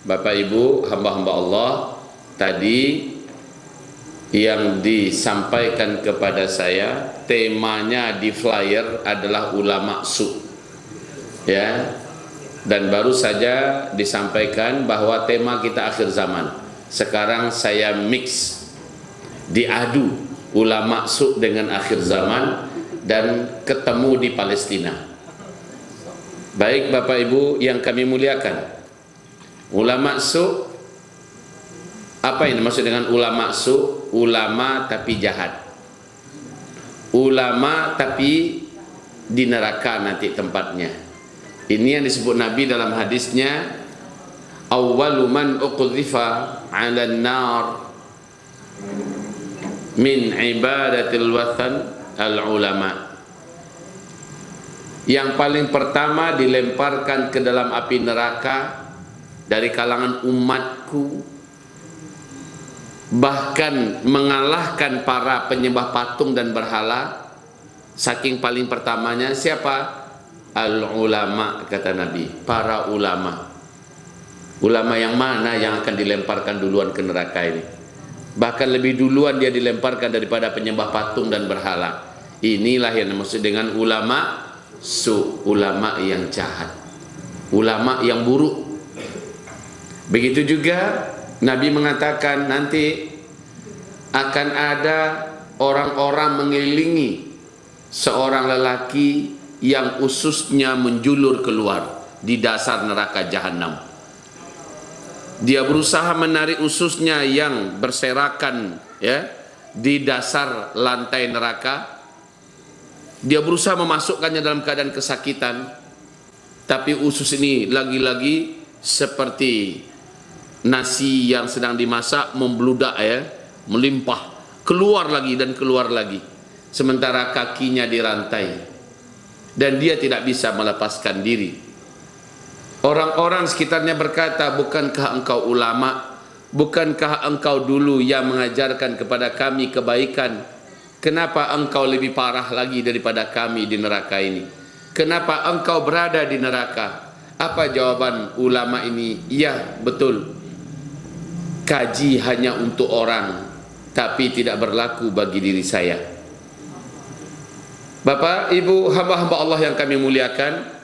Bapak Ibu hamba-hamba Allah, tadi yang disampaikan kepada saya temanya di flyer adalah ulama su, ya, dan baru saja disampaikan bahwa tema kita akhir zaman. Sekarang saya mix, diadu ulama su dengan akhir zaman dan ketemu di Palestina. Baik Bapak Ibu yang kami muliakan, ulama su, apa ini maksud dengan ulama su? Ulama tapi jahat, ulama tapi di neraka nanti tempatnya. Ini yang disebut Nabi dalam hadisnya, awwalu man uqdhifa 'alan nar min ibadatil wathan al ulama. Yang paling pertama dilemparkan ke dalam api neraka dari kalangan umatku, bahkan mengalahkan para penyembah patung dan berhala, saking paling pertamanya siapa? Al-ulama, kata Nabi, para ulama. Ulama yang mana yang akan dilemparkan duluan ke neraka ini? Bahkan lebih duluan dia dilemparkan daripada penyembah patung dan berhala. Inilah yang dimaksud dengan ulama su, ulama yang jahat, ulama yang buruk. Begitu juga Nabi mengatakan nanti akan ada orang-orang mengelilingi seorang lelaki yang ususnya menjulur keluar di dasar neraka jahanam. Dia berusaha menarik ususnya yang berserakan, ya, di dasar lantai neraka. Dia berusaha memasukkannya dalam keadaan kesakitan, tapi usus ini lagi-lagi seperti nasi yang sedang dimasak, membludak, ya, melimpah, keluar lagi dan keluar lagi, sementara kakinya dirantai dan dia tidak bisa melepaskan diri. Orang-orang sekitarnya berkata, bukankah engkau ulama? Bukankah engkau dulu yang mengajarkan kepada kami kebaikan? Kenapa engkau lebih parah lagi daripada kami di neraka ini? Kenapa engkau berada di neraka? Apa jawaban ulama ini? Iya, betul. Kaji hanya untuk orang, tapi tidak berlaku bagi diri saya. Bapak, Ibu, hamba-hamba Allah yang kami muliakan,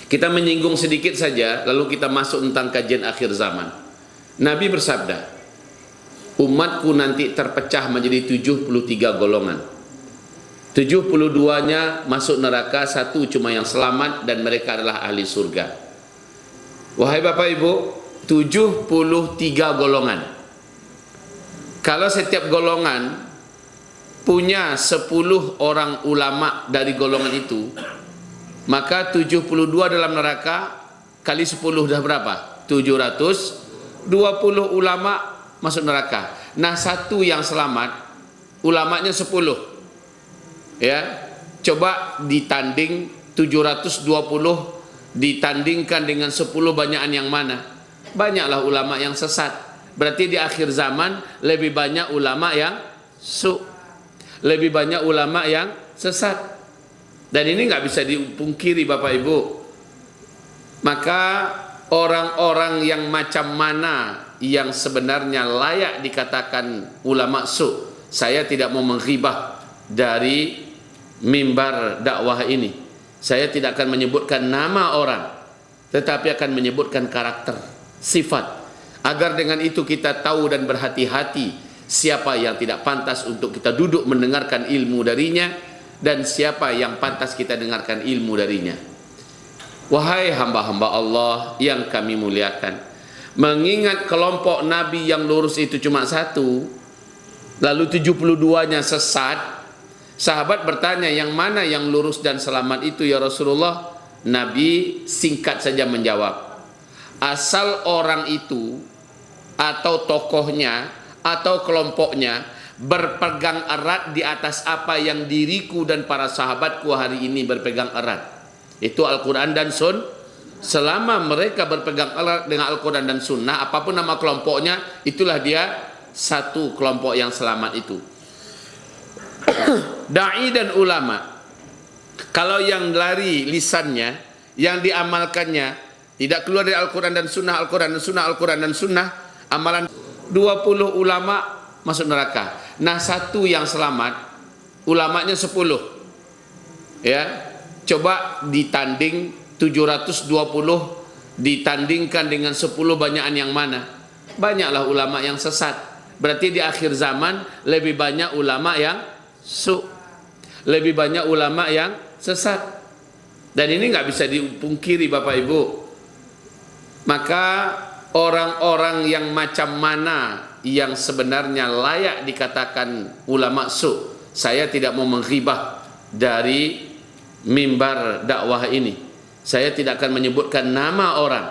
kita menyinggung sedikit saja, lalu kita masuk tentang kajian akhir zaman. Nabi bersabda, umatku nanti terpecah menjadi 73 golongan. 72-nya masuk neraka, satu cuma yang selamat dan mereka adalah ahli surga. Wahai Bapak Ibu, 73 golongan. Kalau setiap golongan punya 10 orang ulama dari golongan itu, maka 72 dalam neraka kali 10 dah berapa? 720 ulama masuk neraka. Nah, satu yang selamat, ulamanya 10. Ya, coba ditanding 720 ditandingkan dengan 10 banyakan yang mana? Banyaklah ulama yang sesat. Berarti di akhir zaman lebih banyak ulama yang su, lebih banyak ulama yang sesat. Dan ini nggak bisa dipungkiri Bapak Ibu. Maka orang-orang yang macam mana yang sebenarnya layak dikatakan ulama su? Saya tidak mau menghibah dari mimbar dakwah ini. Saya tidak akan menyebutkan nama orang, tetapi akan menyebutkan karakter, sifat, agar dengan itu kita tahu dan berhati-hati siapa yang tidak pantas untuk kita duduk mendengarkan ilmu darinya dan siapa yang pantas kita dengarkan ilmu darinya. Wahai hamba-hamba Allah yang kami muliakan, mengingat kelompok Nabi yang lurus itu cuma satu, lalu 72-nya sesat. Sahabat bertanya, yang mana yang lurus dan selamat itu ya Rasulullah? Nabi singkat saja menjawab, asal orang itu atau tokohnya atau kelompoknya berpegang erat di atas apa yang diriku dan para sahabatku hari ini berpegang erat, itu Al-Quran dan Sun. Selama mereka berpegang erat dengan Al-Quran dan Sunnah, apapun nama kelompoknya, itulah dia satu kelompok yang selamat itu. Da'i dan ulama, kalau yang lari lisannya, yang diamalkannya tidak keluar dari Al-Quran dan Sunnah, Al-Quran dan Sunnah, Al-Quran dan Sunnah, amalan 20 ulama masuk neraka. Nah, satu yang selamat, ulamanya 10. Ya, coba ditanding 720 ditandingkan dengan 10 banyakan yang mana? Banyaklah ulama yang sesat. Berarti di akhir zaman lebih banyak ulama yang lebih banyak ulama yang sesat. Dan ini nggak bisa dipungkiri Bapak Ibu. Maka orang-orang yang macam mana yang sebenarnya layak dikatakan ulama saya tidak mau menghibah dari mimbar dakwah ini. Saya tidak akan menyebutkan nama orang,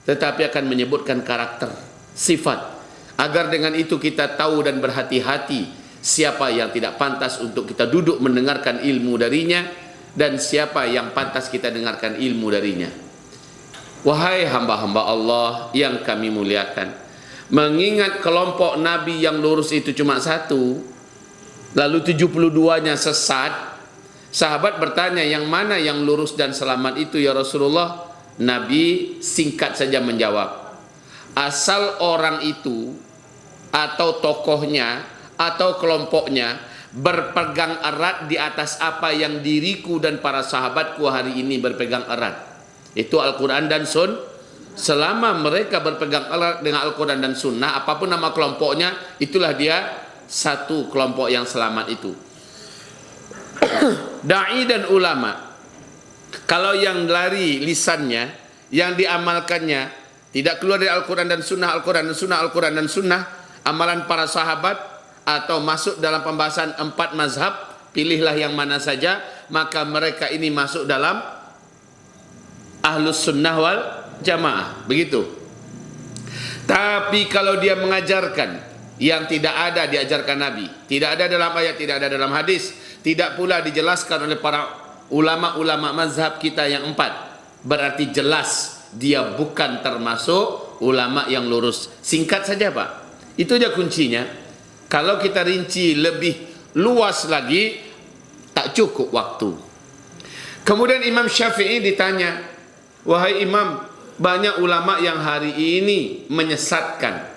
tetapi akan menyebutkan karakter, sifat, agar dengan itu kita tahu dan berhati-hati siapa yang tidak pantas untuk kita duduk mendengarkan ilmu darinya, dan siapa yang pantas kita dengarkan ilmu darinya. Wahai hamba-hamba Allah yang kami muliakan, mengingat kelompok Nabi yang lurus itu cuma satu, lalu 72-nya sesat. Sahabat bertanya, yang mana yang lurus dan selamat itu ya Rasulullah? Nabi singkat saja menjawab, asal orang itu atau tokohnya atau kelompoknya berpegang erat di atas apa yang diriku dan para sahabatku hari ini berpegang erat, itu Al-Quran dan Sunnah. Selama mereka berpegang erat dengan Al-Quran dan Sunnah, apapun nama kelompoknya, itulah dia satu kelompok yang selamat itu. Da'i dan ulama, kalau yang lari lisannya, yang diamalkannya tidak keluar dari Al-Quran dan Sunnah, Al-Quran dan Sunnah, Al-Quran dan Sunnah, amalan para sahabat, atau masuk dalam pembahasan 4 mazhab, pilihlah yang mana saja, maka mereka ini masuk dalam Ahlus Sunnah wal Jamaah. Begitu. Tapi kalau dia mengajarkan yang tidak ada diajarkan Nabi, tidak ada dalam ayat, tidak ada dalam hadis, tidak pula dijelaskan oleh para ulama-ulama mazhab kita yang 4, berarti jelas dia bukan termasuk ulama yang lurus. Singkat saja Pak, itu aja kuncinya. Kalau kita rinci lebih luas lagi, tak cukup waktu. Kemudian Imam Syafi'i ditanya, wahai Imam, banyak ulama yang hari ini menyesatkan.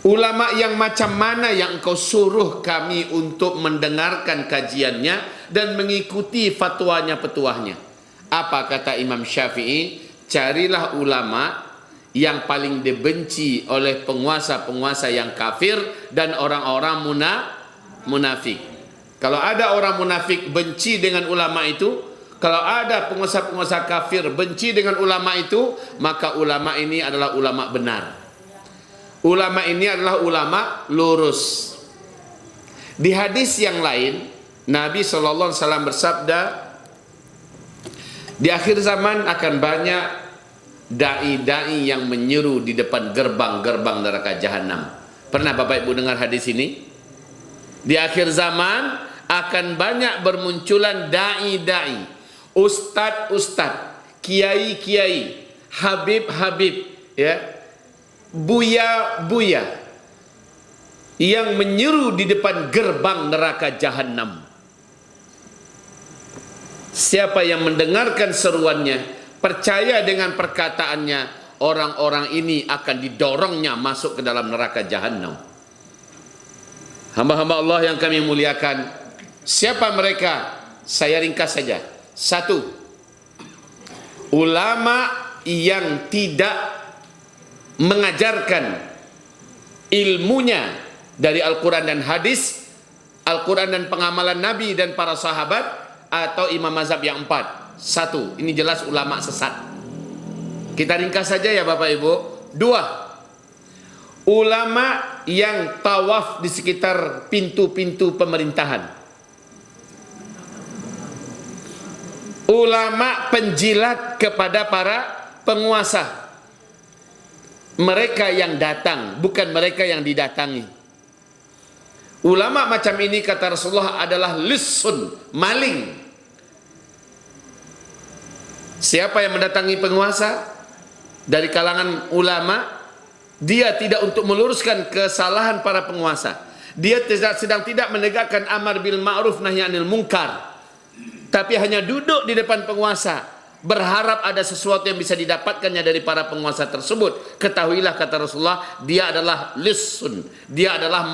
Ulama yang macam mana yang engkau suruh kami untuk mendengarkan kajiannya dan mengikuti fatwanya, petuahnya? Apa kata Imam Syafi'i? Carilah ulama yang paling dibenci oleh penguasa-penguasa yang kafir dan orang-orang munafik. Kalau ada orang munafik benci dengan ulama itu, kalau ada penguasa-penguasa kafir benci dengan ulama itu, maka ulama ini adalah ulama benar. Ulama ini adalah ulama lurus. Di hadis yang lain, Nabi SAW bersabda, di akhir zaman akan banyak da'i-da'i yang menyeru di depan gerbang-gerbang neraka jahanam. Pernah Bapak Ibu dengar hadis ini? Di akhir zaman akan banyak bermunculan da'i-da'i, ustad-ustad, kiai-kiai, habib-habib, ya, buya-buya yang menyeru di depan gerbang neraka jahanam. Siapa yang mendengarkan seruannya, percaya dengan perkataannya, orang-orang ini akan didorongnya masuk ke dalam neraka jahanam. Hamba-hamba Allah yang kami muliakan, siapa mereka? Saya ringkas saja. 1. Ulama yang tidak mengajarkan ilmunya dari Al-Quran dan hadis, Al-Quran dan pengamalan Nabi dan para sahabat, atau imam mazhab yang 4. 1. Ini jelas ulama sesat. Kita ringkas saja ya Bapak Ibu. 2. Ulama yang tawaf di sekitar pintu-pintu pemerintahan. Ulama penjilat kepada para penguasa. Mereka yang datang, bukan mereka yang didatangi. Ulama macam ini kata Rasulullah adalah lissun, maling. Siapa yang mendatangi penguasa dari kalangan ulama, dia tidak untuk meluruskan kesalahan para penguasa. Dia sedang tidak menegakkan amar bil ma'ruf nahi anil munkar, tapi hanya duduk di depan penguasa berharap ada sesuatu yang bisa didapatkannya dari para penguasa tersebut, ketahuilah kata Rasulullah, dia adalah lisun, dia adalah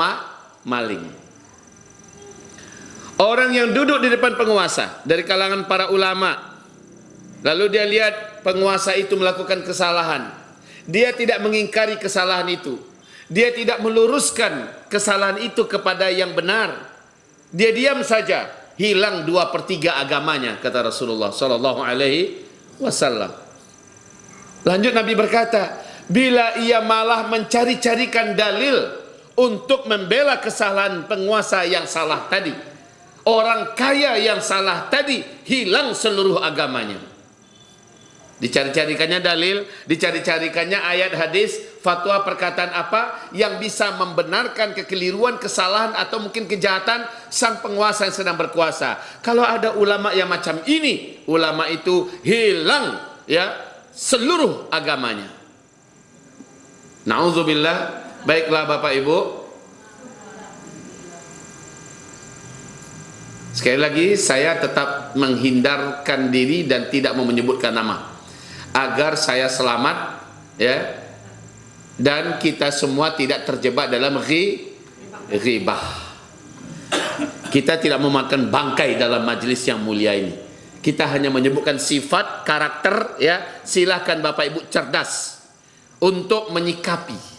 maling. Orang yang duduk di depan penguasa dari kalangan para ulama, lalu dia lihat penguasa itu melakukan kesalahan, dia tidak mengingkari kesalahan itu, dia tidak meluruskan kesalahan itu kepada yang benar, dia diam saja, hilang 2/3 agamanya, kata Rasulullah sallallahu alaihi wasallam. Lanjut Nabi berkata, bila ia malah mencari-carikan dalil untuk membela kesalahan penguasa yang salah tadi, orang kaya yang salah tadi, hilang seluruh agamanya. Dicari-carikannya dalil, dicari-carikannya ayat hadis, fatwa, perkataan apa yang bisa membenarkan kekeliruan, kesalahan atau mungkin kejahatan sang penguasa yang sedang berkuasa. Kalau ada ulama yang macam ini, ulama itu hilang ya seluruh agamanya. Nauzubillah. Baiklah Bapak Ibu, sekali lagi saya tetap menghindarkan diri dan tidak mau menyebutkan nama, agar saya selamat ya, dan kita semua tidak terjebak dalam ghibah. Kita tidak memakan bangkai dalam majlis yang mulia ini. Kita hanya menyebutkan sifat, karakter ya. Silakan Bapak Ibu cerdas untuk menyikapi.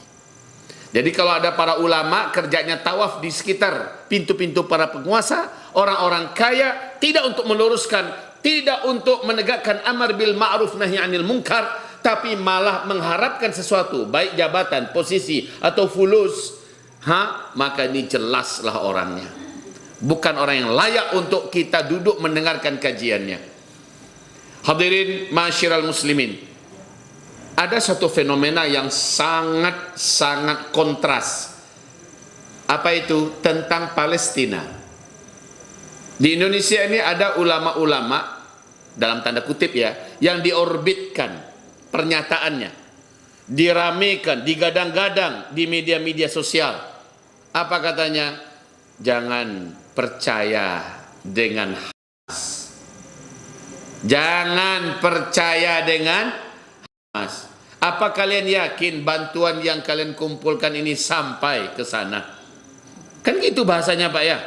Jadi kalau ada para ulama kerjanya tawaf di sekitar pintu-pintu para penguasa, orang-orang kaya, tidak untuk meluruskan, tidak untuk menegakkan amar bil ma'ruf nahi anil munkar, tapi malah mengharapkan sesuatu, baik jabatan, posisi atau fulus, maka ini jelaslah orangnya, bukan orang yang layak untuk kita duduk mendengarkan kajiannya. Hadirin masyiral muslimin, ada satu fenomena yang sangat kontras. Apa itu? Tentang Palestina. Di Indonesia ini ada ulama-ulama, dalam tanda kutip ya, yang diorbitkan pernyataannya, diramekan, digadang-gadang di media-media sosial. Apa katanya? Jangan percaya dengan Hamas. Jangan percaya dengan Hamas. Apa kalian yakin bantuan yang kalian kumpulkan ini sampai ke sana? Kan gitu bahasanya Pak ya.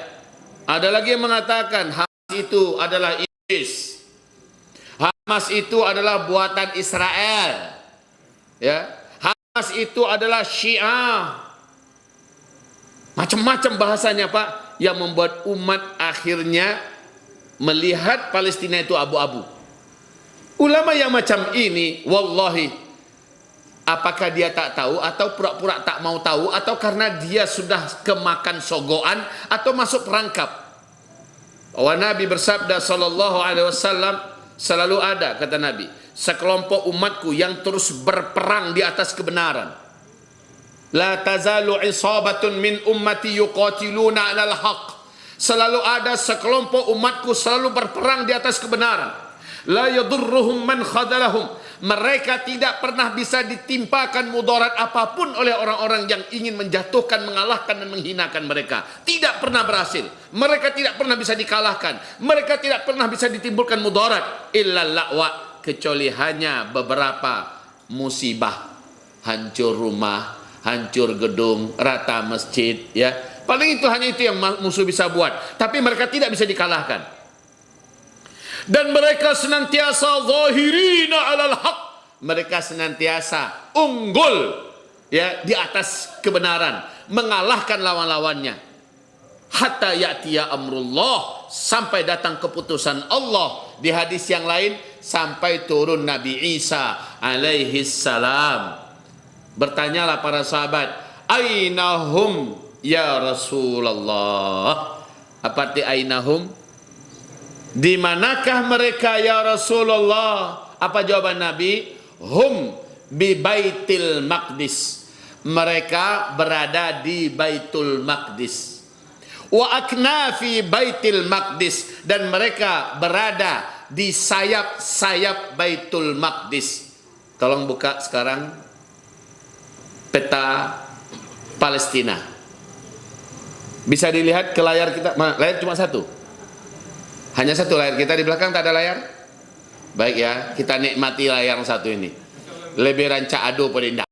Ada lagi yang mengatakan Hamas itu adalah ISIS. Hamas itu adalah buatan Israel. Ya, Hamas itu adalah Syiah. Macam-macam bahasanya Pak, yang membuat umat akhirnya melihat Palestina itu abu-abu. Ulama yang macam ini, wallahi, apakah dia tak tahu atau pura-pura tak mau tahu, atau karena dia sudah kemakan sogoan atau masuk perangkap? Bahwa Nabi bersabda sallallahu alaihi wasallam, selalu ada, kata Nabi, sekelompok umatku yang terus berperang di atas kebenaran. La tazalu isabatun min ummati yuqatiluna 'alal haqq. Selalu ada sekelompok umatku selalu berperang di atas kebenaran. La yadurruhum man khadalahum. Mereka tidak pernah bisa ditimpakan mudarat apapun oleh orang-orang yang ingin menjatuhkan, mengalahkan dan menghinakan mereka. Tidak pernah berhasil. Mereka tidak pernah bisa dikalahkan. Mereka tidak pernah bisa ditimbulkan mudarat illa la'wa, kecuali hanya beberapa musibah. Hancur rumah, hancur gedung, rata masjid, ya. Paling itu, hanya itu yang musuh bisa buat. Tapi mereka tidak bisa dikalahkan. Dan mereka senantiasa zahirina 'alal haq. Mereka senantiasa unggul ya di atas kebenaran, mengalahkan lawan-lawannya. Hatta ya'tiya amrullah, sampai datang keputusan Allah. Di hadis yang lain, sampai turun Nabi Isa alaihi salam. Bertanyalah para sahabat, ainahum ya Rasulullah. Apa arti ainahum? Di manakah mereka ya Rasulullah? Apa jawaban Nabi? Hum bi Baitul Maqdis. Mereka berada di Baitul Maqdis. Wa aknafi Baitul Maqdis, dan mereka berada di sayap-sayap Baitul Maqdis. Tolong buka sekarang peta Palestina. Bisa dilihat ke layar kita. Layar cuma satu. Hanya satu layar kita, di belakang tak ada layar. Baik ya, kita nikmatilah yang satu ini. Lebih rancak ado pada indah.